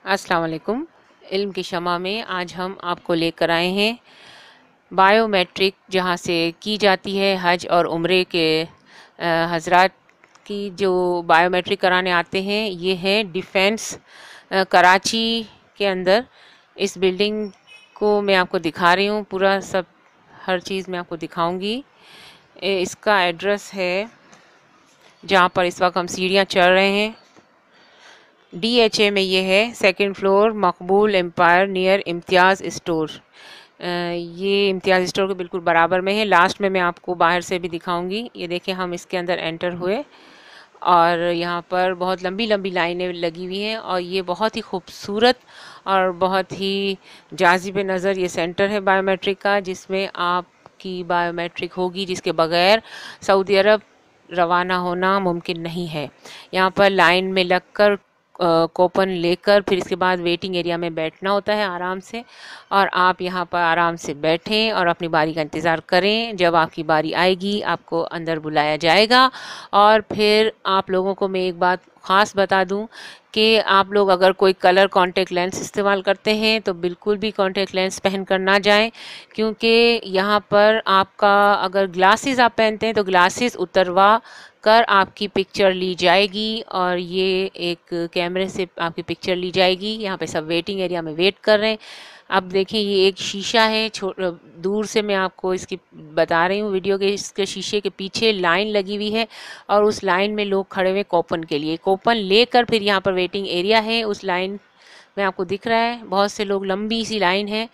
अस्सलाम वालेकुम। इल्म की शमा में आज हम आपको लेकर आए हैं बायोमेट्रिक, जहां से की जाती है हज और उम्रे के हजरात की जो बायोमेट्रिक कराने आते हैं। ये है डिफेंस कराची के अंदर। इस बिल्डिंग को मैं आपको दिखा रही हूँ, पूरा सब हर चीज़ मैं आपको दिखाऊंगी। इसका एड्रेस है जहाँ पर इस वक्त हम सीढ़ियाँ चढ़ रहे हैं, DHA में ये है, सेकंड फ्लोर, मकबूल एम्पायर नियर इम्तियाज़ स्टोर। ये इम्तियाज़ स्टोर के बिल्कुल बराबर में है। लास्ट में मैं आपको बाहर से भी दिखाऊंगी। ये देखिए, हम इसके अंदर एंटर हुए और यहाँ पर बहुत लंबी लंबी लाइनें लगी हुई हैं और ये बहुत ही खूबसूरत और बहुत ही जाज़िब नज़र ये सेंटर है बायोमेट्रिक का, जिसमें आपकी बायोमेट्रिक होगी, जिसके बगैर सऊदी अरब रवाना होना मुमकिन नहीं है। यहाँ पर लाइन में लगकर कूपन लेकर फिर इसके बाद वेटिंग एरिया में बैठना होता है आराम से, और आप यहाँ पर आराम से बैठें और अपनी बारी का इंतज़ार करें। जब आपकी बारी आएगी आपको अंदर बुलाया जाएगा। और फिर आप लोगों को मैं एक बात ख़ास बता दूं कि आप लोग अगर कोई कलर कॉन्टेक्ट लेंस इस्तेमाल करते हैं तो बिल्कुल भी कॉन्टेक्ट लेंस पहन कर ना जाएं, क्योंकि यहाँ पर आपका अगर ग्लासेस आप पहनते हैं तो ग्लासेस उतरवा कर आपकी पिक्चर ली जाएगी और ये एक कैमरे से आपकी पिक्चर ली जाएगी। यहाँ पे सब वेटिंग एरिया में वेट कर रहे हैं। अब देखें, ये एक शीशा है, दूर से मैं आपको इसकी बता रही हूँ वीडियो के। इसके शीशे के पीछे लाइन लगी हुई है और उस लाइन में लोग खड़े हुए कूपन के लिए। कूपन लेकर फिर यहाँ पर वेटिंग एरिया है, उस लाइन में आपको दिख रहा है बहुत से लोग, लंबी सी लाइन है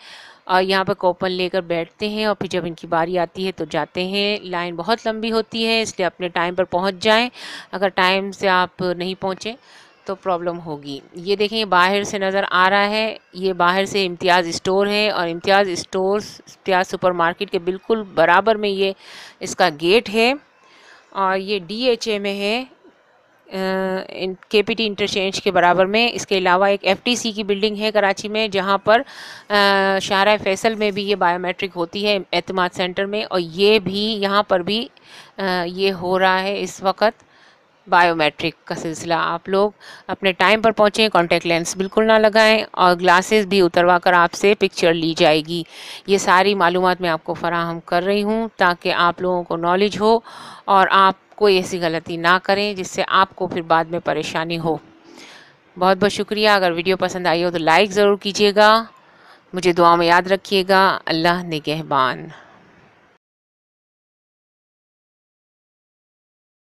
और यहाँ पर कूपन लेकर बैठते हैं और फिर जब इनकी बारी आती है तो जाते हैं। लाइन बहुत लंबी होती है, इसलिए अपने टाइम पर पहुँच जाएं। अगर टाइम से आप नहीं पहुँचे तो प्रॉब्लम होगी। ये देखें, ये बाहर से नज़र आ रहा है, ये बाहर से इम्तियाज़ स्टोर है और इम्तियाज़ स्टोर इम्तियाज़ सुपरमार्केट के बिल्कुल बराबर में ये इसका गेट है और ये DHA में है, KPT इंटरचेंज के बराबर में। इसके अलावा एक FTC की बिल्डिंग है कराची में, जहाँ पर शाहरा फैसल में भी ये बायोमेट्रिक होती है, एतमाद सेंटर में। और ये भी यहाँ पर भी ये हो रहा है इस वक्त बायोमेट्रिक का सिलसिला। आप लोग अपने टाइम पर पहुँचें, कॉन्टेक्ट लेंस बिल्कुल ना लगाएं और ग्लासेस भी उतरवा कर आपसे पिक्चर ली जाएगी। ये सारी मालूमात मैं आपको फराहम कर रही हूँ ताकि आप लोगों को नॉलेज हो और आप कोई ऐसी गलती ना करें जिससे आपको फिर बाद में परेशानी हो। बहुत बहुत शुक्रिया। अगर वीडियो पसंद आई हो तो लाइक ज़रूर कीजिएगा। मुझे दुआ में याद रखिएगा। अल्लाह निगहबान।